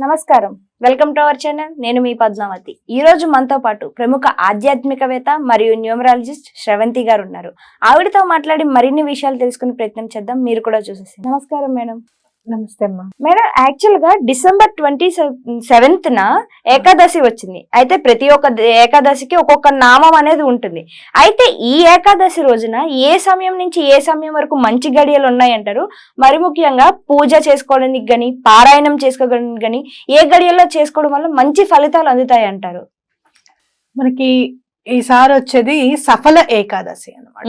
నమస్కారం, welcome to our channel. నేను మీ పద్మావతి. ఈ రోజు మనతో పాటు ప్రముఖ ఆధ్యాత్మికవేత్త మరియు న్యూమరాలజిస్ట్ శ్రవంతి గారు ఉన్నారు. ఆవిడతో మాట్లాడి మరిన్ని విషయాలు తెలుసుకునే ప్రయత్నం చేద్దాం. మీరు కూడా చూసేసి. నమస్కారం మేడం. నమస్తే అమ్మా. మేడం, యాక్చువల్ గా డిసెంబర్ 27న ఏకాదశి వచ్చింది. అయితే ప్రతి ఒక్క ఏకాదశికి ఒక్కొక్క నామం అనేది ఉంటుంది. అయితే ఈ ఏకాదశి రోజున ఏ సమయం నుంచి ఏ సమయం వరకు మంచి గడియలు ఉన్నాయంటారు? మరి ముఖ్యంగా పూజ చేసుకోవడానికి గాని, పారాయణం చేసుకోవడానికి గాని ఏ గడియల్లో చేసుకోవడం వల్ల మంచి ఫలితాలు అందుతాయి అంటారు? మనకి ఈసారి వచ్చేది సఫల ఏకాదశి అన్నమాట.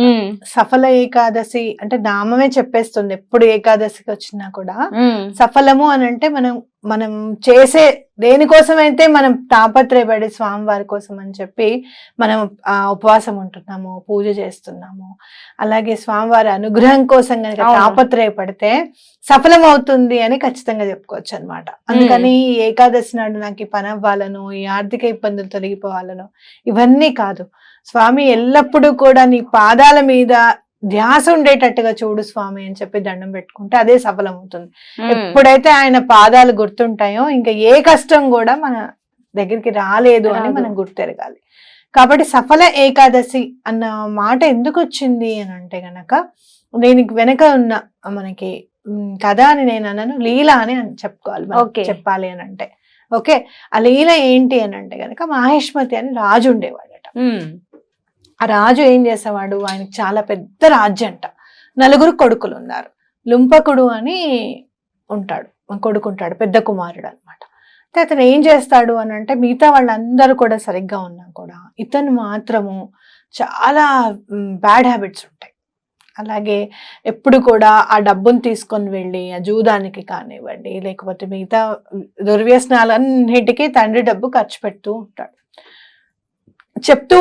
సఫల ఏకాదశి అంటే నామమే చెప్పేస్తుంది. ఎప్పుడు ఏకాదశికి వచ్చినా కూడా సఫలము అని అంటే మనం చేసే దేనికోసమైతే మనం తాపత్రయపడి స్వామివారి కోసం అని చెప్పి మనం ఉపవాసం ఉంటున్నాము, పూజ చేస్తున్నాము, అలాగే స్వామివారి అనుగ్రహం కోసం కనుక తాపత్రయపడితే సఫలం అవుతుంది అని ఖచ్చితంగా చెప్పుకోవచ్చు అనమాట. అందుకని ఏకాదశి నాడు నాకు ఈ పని అవ్వాలను, ఈ ఆర్థిక ఇబ్బందులు తొలగిపోవాలను ఇవన్నీ కాదు. స్వామి ఎల్లప్పుడూ కూడా నీ పాదాల మీద ధ్యాస ఉండేటట్టుగా చూడు స్వామి అని చెప్పి దండం పెట్టుకుంటే అదే సఫలం అవుతుంది. ఎప్పుడైతే ఆయన పాదాలు గుర్తుంటాయో ఇంకా ఏ కష్టం కూడా మన దగ్గరికి రాలేదు అని మనం గుర్తెరగాలి. కాబట్టి సఫల ఏకాదశి అన్న మాట ఎందుకు వచ్చింది అని అంటే గనక దీనికి వెనక ఉన్న మనకి కథ అని నేను అన్నాను, లీల అని చెప్పుకోవాలి. చెప్పాలి అని అంటే ఓకే, ఆ లీల ఏంటి అని అంటే గనక మహేష్మతి అని రాజు ఉండేవాడట. ఆ రాజు ఏం చేసేవాడు, ఆయనకి చాలా పెద్ద రాజ్యం అంట. 4 కొడుకులు ఉన్నారు. లుంపకుడు అని ఉంటాడు, కొడుకుంటాడు, పెద్ద కుమారుడు అనమాట. అతను ఏం చేస్తాడు అని అంటే మిగతా వాళ్ళందరూ కూడా సరిగ్గా ఉన్నా కూడా ఇతను మాత్రము చాలా బ్యాడ్ హ్యాబిట్స్ ఉంటాయి. అలాగే ఎప్పుడు కూడా ఆ డబ్బును తీసుకొని వెళ్ళి ఆ జూదానికి కానివ్వండి, లేకపోతే మిగతా దుర్వ్యసనాలన్నిటికీ తండ్రి డబ్బు ఖర్చు పెడుతూ ఉంటాడు. చెప్తూ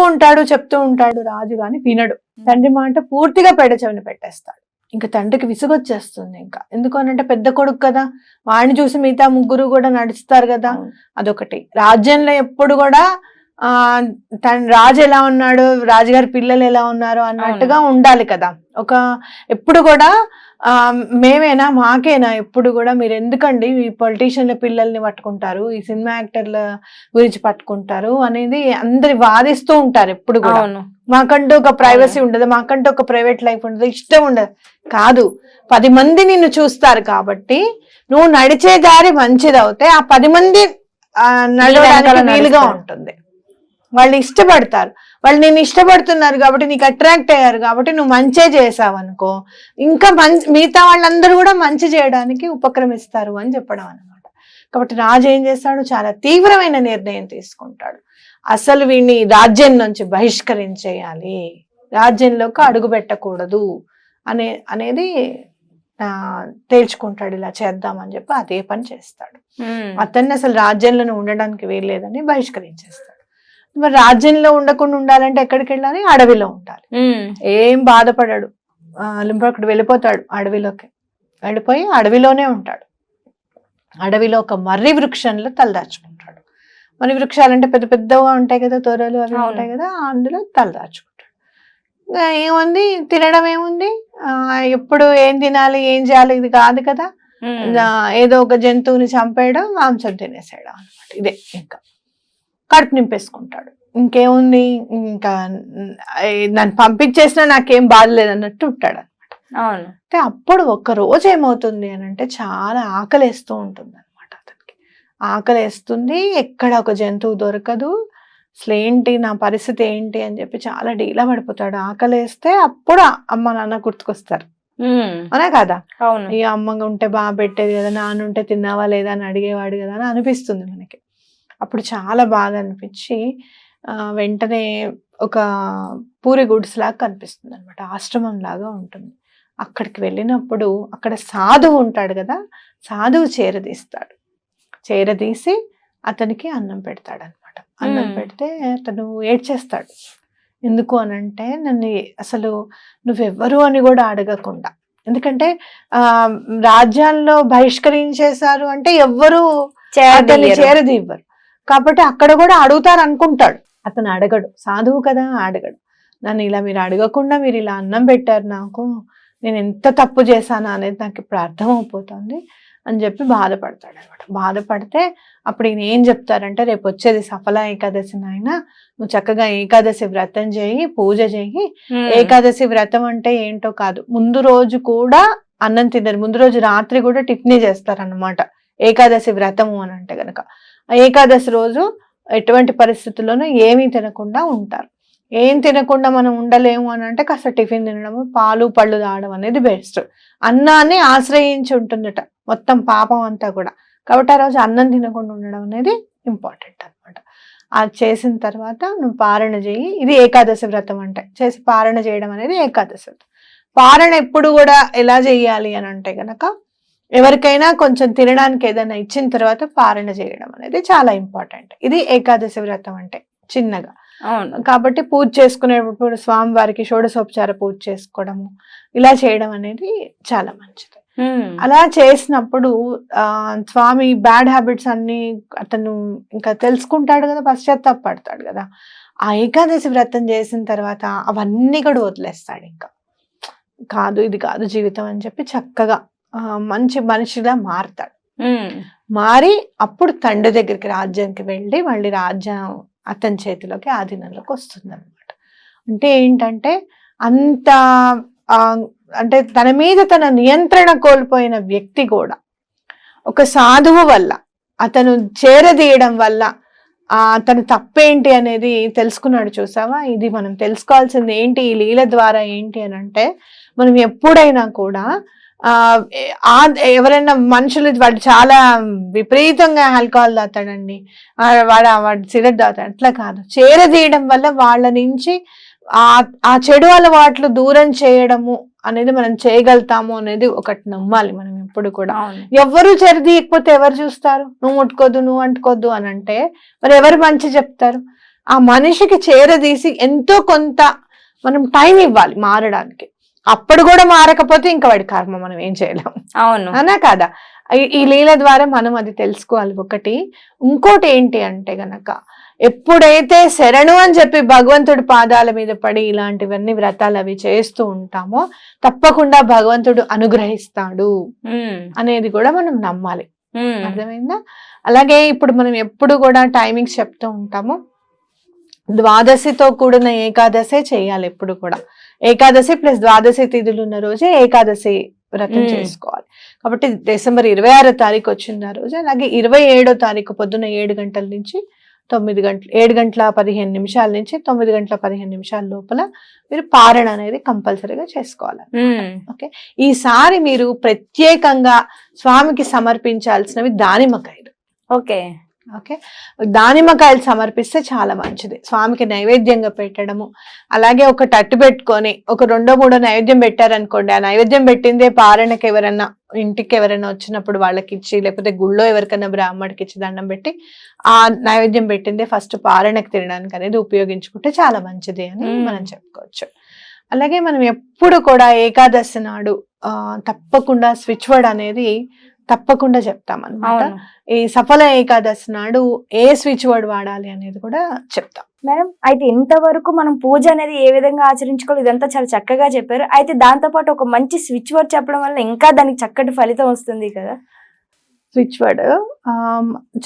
ఉంటాడు రాజు గాని వినడు. తండ్రి మాట పూర్తిగా పెడచెవిన పెట్టేస్తాడు. ఇంకా తండ్రికి విసుగొచ్చేస్తుంది. ఇంకా ఎందుకు అనంటే పెద్ద కొడుకు కదా, వాడిని చూసి మిగతా 3 కూడా నడుస్తారు కదా. అదొకటి. రాజ్యంలో ఎప్పుడు కూడా రాజు ఎలా ఉన్నాడు, రాజుగారి పిల్లలు ఎలా ఉన్నారు అన్నట్టుగా ఉండాలి కదా. ఎప్పుడు కూడా మేమేనా, మాకేనా, ఎప్పుడు కూడా మీరు ఎందుకండి ఈ పొలిటీషియన్ల పిల్లల్ని పట్టుకుంటారు, ఈ సినిమా యాక్టర్ల గురించి పట్టుకుంటారు అనేది అందరి వాదిస్తూ ఉంటారు. ఎప్పుడు కూడా మాకంటూ ఒక ప్రైవసీ ఉండదు, మాకంటూ ఒక ప్రైవేట్ లైఫ్ ఉండదు, ఇష్టం ఉండదు. కాదు, 10 మంది నిన్ను చూస్తారు కాబట్టి నువ్వు నడిచే దారి మంచిదవుతే ఆ 10 మంది నడవడానికి వీలుగా ఉంటుంది. వాళ్ళు ఇష్టపడతారు, వాళ్ళు నేను ఇష్టపడుతున్నారు కాబట్టి, నీకు అట్రాక్ట్ అయ్యారు కాబట్టి నువ్వు మంచే చేసావు అనుకో, ఇంకా మిగతా వాళ్ళందరూ కూడా మంచి చేయడానికి ఉపక్రమిస్తారు అని చెప్పడం అన్నమాట. కాబట్టి రాజు ఏం చేస్తాడు, చాలా తీవ్రమైన నిర్ణయం తీసుకుంటాడు. అసలు వీడిని రాజ్యం నుంచి బహిష్కరించేయాలి, రాజ్యంలోకి అడుగు పెట్టకూడదు అనేది తేల్చుకుంటాడు. ఇలా చేద్దామని చెప్పి అదే పని చేస్తాడు. అతన్ని అసలు రాజ్యంలోనే ఉండడానికి వీల్లేదని బహిష్కరించేస్తాడు. మరి రాజ్యంలో ఉండకుండా ఉండాలంటే ఎక్కడికి వెళ్ళాలి, అడవిలో ఉండాలి. ఏం బాధపడాడు. లింపకుడు వెళ్ళిపోతాడు అడవిలోకి. వెళ్ళిపోయి అడవిలోనే ఉంటాడు. అడవిలో ఒక మర్రి వృక్షంలో తలదాచుకుంటాడు. మర్రి వృక్షాలంటే పెద్ద పెద్దగా ఉంటాయి కదా, తొరలు అవి ఉంటాయి కదా, అందులో తలదాచుకుంటాడు. ఏముంది, తినడం ఏముంది, ఎప్పుడు ఏం తినాలి ఏం చేయాలి ఇది కాదు కదా, ఏదో ఒక జంతువుని చంపేయడం, మాంసం తినేసేయడం అనమాట. ఇదే ఇంకా కడుపు నింపేసుకుంటాడు. ఇంకేముంది, ఇంకా నన్ను పంపించేసినా నాకేం బాధలేదు అన్నట్టు ఉంటాడు అనమాట. అంటే అప్పుడు ఒక్క రోజు ఏమవుతుంది అని అంటే చాలా ఆకలేస్తూ ఉంటుంది అనమాట. అతనికి ఆకలేస్తుంది, ఎక్కడ ఒక జంతువు దొరకదు. అసలు ఏంటి నా పరిస్థితి ఏంటి అని చెప్పి చాలా డీలా పడిపోతాడు. ఆకలేస్తే అప్పుడు అమ్మ నాన్న గుర్తుకొస్తారు, అనే కదా. ఈ అమ్మ ఉంటే బాగా పెట్టేది కదా, నాన్న ఉంటే తిన్నావా లేదా అని అడిగేవాడు కదా అని అనిపిస్తుంది మనకి. అప్పుడు చాలా బాధ అనిపించి వెంటనే ఒక పూరి గుడ్స్ లాగా కనిపిస్తుంది అనమాట. ఆశ్రమం లాగా ఉంటుంది. అక్కడికి వెళ్ళినప్పుడు అక్కడ సాధువు ఉంటాడు కదా, సాధువు చేరదీస్తాడు. చేరదీసి అతనికి అన్నం పెడతాడు అనమాట. అన్నం పెడితే అతను ఏడ్చేస్తాడు. ఎందుకు అనంటే నన్ను అసలు నువ్వెవ్వరు అని కూడా అడగకుండా, ఎందుకంటే రాజ్యాల్లో బహిష్కరించేశారు అంటే ఎవ్వరు అతన్ని చేరదీవ్వరు కాబట్టి అక్కడ కూడా అడుగుతారు అనుకుంటాడు. అతను అడగడు, సాధువు కదా, అడగడు. నన్ను ఇలా మీరు అడగకుండా మీరు ఇలా అన్నం పెట్టారు నాకు, నేను ఎంత తప్పు చేశానా అనేది నాకు ఇప్పుడు అర్థమైపోతుంది అని చెప్పి బాధపడతాడు అనమాట. బాధపడితే అప్పుడు ఈయన ఏం చెప్తారంటే, రేపు వచ్చేది సఫల ఏకాదశి నాయన, నువ్వు చక్కగా ఏకాదశి వ్రతం చేయి, పూజ చేయి. ఏకాదశి వ్రతం అంటే ఏంటో కాదు, ముందు రోజు కూడా అన్నం తినరు, ముందు రోజు రాత్రి కూడా టిఫిన్ చేస్తారన్నమాట ఏకాదశి వ్రతము అని అంటే గనక. ఆ ఏకాదశి రోజు ఎటువంటి పరిస్థితుల్లోనూ ఏమీ తినకుండా ఉంటారు. ఏం తినకుండా మనం ఉండలేము అని అంటే కాస్త టిఫిన్ తినడము, పాలు పళ్ళు తాగడం అనేది బెస్ట్. అన్నాన్ని ఆశ్రయించి ఉంటుందట మొత్తం పాపం అంతా కూడా. కాబట్టి ఆ రోజు అన్నం తినకుండా ఉండడం అనేది ఇంపార్టెంట్ అనమాట. అది చేసిన తర్వాత నువ్వు పారణ చేయి. ఇది ఏకాదశి వ్రతం అంటే, చేసి పారణ చేయడం అనేది ఏకాదశి వ్రతం. పారణ ఎప్పుడు కూడా ఎలా చేయాలి అని అంటే గనక, ఎవరికైనా కొంచెం తినడానికి ఏదైనా ఇచ్చిన తర్వాత పారణ చేయడం అనేది చాలా ఇంపార్టెంట్. ఇది ఏకాదశి వ్రతం అంటే చిన్నగా. కాబట్టి పూజ చేసుకునేటప్పుడు స్వామివారికి షోడశోపచార పూజ చేసుకోవడము, ఇలా చేయడం అనేది చాలా మంచిది. అలా చేసినప్పుడు స్వామి బ్యాడ్ హ్యాబిట్స్ అన్ని అతను ఇంకా తెలుసుకుంటాడు కదా, పశ్చాత్తాపడతాడు కదా. ఆ ఏకాదశి వ్రతం చేసిన తర్వాత అవన్నీ కూడా వదిలేస్తాడు. ఇంకా కాదు, ఇది కాదు జీవితం అని చెప్పి చక్కగా మంచి మనిషిలా మారుతాడు. మారి అప్పుడు తండ్రి దగ్గరికి, రాజ్యానికి వెళ్ళి మళ్ళీ రాజ్యం అతని చేతిలోకి, ఆధీనంలోకి వస్తుంది అనమాట. అంటే ఏంటంటే అంత అంటే తన మీద తన నియంత్రణ కోల్పోయిన వ్యక్తి కూడా ఒక సాధువు వల్ల, అతను చేరదీయడం వల్ల తను తప్పేంటి అనేది తెలుసుకున్నాడు. చూసావా, ఇది మనం తెలుసుకోవాల్సింది ఏంటి ఈ లీల ద్వారా ఏంటి అని అంటే, మనం ఎప్పుడైనా కూడా ఎవరైనా మనుషులు వాళ్ళు చాలా విపరీతంగా ఆల్కహాల్ తాగుతాడండి, వాడు సిగరెట్ తాగుతాడు, అట్లా కాదు. చేరదీయడం వల్ల వాళ్ళ నుంచి ఆ చెడు అలవాట్లు దూరం చేయడము అనేది మనం చేయగలుగుతాము అనేది ఒకటి నమ్మాలి మనం ఎప్పుడు కూడా. ఎవరు చేరదీయకపోతే ఎవరు చూస్తారు? నువ్వు ముట్టుకోద్దు, నువ్వు అంటుకోద్దు అని అంటే మరి ఎవరు మంచి చెప్తారు? ఆ మనిషికి చేరదీసి ఎంతో కొంత మనం టైం ఇవ్వాలి మారడానికి. అప్పుడు కూడా మారకపోతే ఇంకా వాడి కర్మ, మనం ఏం చేయలేం. అవును అనా కాదా? ఈ లీల ద్వారా మనం అది తెలుసుకోవాలి ఒకటి. ఇంకోటి ఏంటి అంటే గనక, ఎప్పుడైతే శరణు అని చెప్పి భగవంతుడి పాదాల మీద పడి ఇలాంటివన్నీ వ్రతాలు అవి చేస్తూ ఉంటామో తప్పకుండా భగవంతుడు అనుగ్రహిస్తాడు అనేది కూడా మనం నమ్మాలి. అర్థమైందా? అలాగే ఇప్పుడు మనం ఎప్పుడు కూడా టైమింగ్స్ చెప్తూ ఉంటాము, ద్వాదశితో కూడిన ఏకాదశే చేయాలి ఎప్పుడు కూడా. ఏకాదశి ప్లస్ ద్వాదశి తిథులు ఉన్న రోజే ఏకాదశి వ్రతం చేసుకోవాలి. కాబట్టి డిసెంబర్ 26వ తారీఖు వచ్చింది ఆ రోజు. అలాగే 27వ తారీఖు పొద్దున్న 7 గంటల నుంచి 9 గంటలు, 7 గంటల 15 నిమిషాల నుంచి 9 గంటల 15 నిమిషాల లోపల మీరు పారణ అనేది కంపల్సరీగా చేసుకోవాలి. ఓకే, ఈసారి మీరు ప్రత్యేకంగా స్వామికి సమర్పించాల్సినవి దానిమ్మకాయలు. ఓకే, దానిమ్మకాయలు సమర్పిస్తే చాలా మంచిది. స్వామికి నైవేద్యంగా పెట్టడము, అలాగే ఒక తట్టు పెట్టుకొని ఒక 2-3 నైవేద్యం పెట్టారనుకోండి, ఆ నైవేద్యం పెట్టిందే పారణకి ఎవరన్నా ఇంటికి ఎవరైనా వచ్చినప్పుడు వాళ్ళకి ఇచ్చి, లేకపోతే గుళ్ళో ఎవరికైనా బ్రాహ్మడికి ఇచ్చి దండం పెట్టి ఆ నైవేద్యం పెట్టిందే ఫస్ట్ పారణకి తినడానికి అనేది ఉపయోగించుకుంటే చాలా మంచిది అని మనం చెప్పుకోవచ్చు. అలాగే మనం ఎప్పుడు కూడా ఏకాదశి నాడు తప్పకుండా స్విచ్ వర్డ్ అనేది తప్పకుండా చెప్తామన్నమాట. ఈ సఫల ఏకాదశి నాడు ఏ స్విచ్ వర్డ్ వాడాలి అనేది కూడా చెప్తాం. మేడం, అయితే ఇంతవరకు మనం పూజ అనేది ఏ విధంగా ఆచరించుకోవాలి ఇదంతా చాలా చక్కగా చెప్పారు. అయితే దాంతో పాటు ఒక మంచి స్విచ్ వర్డ్ చెప్పడం వల్ల ఇంకా దానికి చక్కటి ఫలితం వస్తుంది కదా. స్విచ్ వర్డ్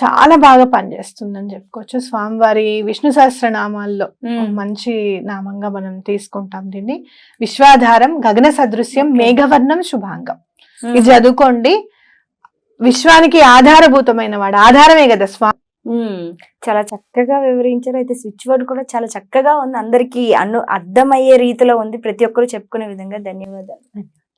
చాలా బాగా పనిచేస్తుందని చెప్పుకోవచ్చు. స్వామివారి విష్ణు సహస్రనామాల్లో మంచి నామంగా మనం తీసుకుంటాం దీన్ని. విశ్వాధారం గగన సదృశ్యం మేఘవర్ణం శుభాంగం. ఇది చదువుకోండి. విశ్వానికి ఆధారభూతమైన వాడు, ఆధారమే కదా స్వామి. చాలా చక్కగా వివరించారు. అయితే స్విచ్ వర్డ్ కూడా చాలా చక్కగా ఉంది, అందరికి అర్థమయ్యే రీతిలో ఉంది, ప్రతి ఒక్కరు చెప్పుకునే విధంగా. ధన్యవాదాలు.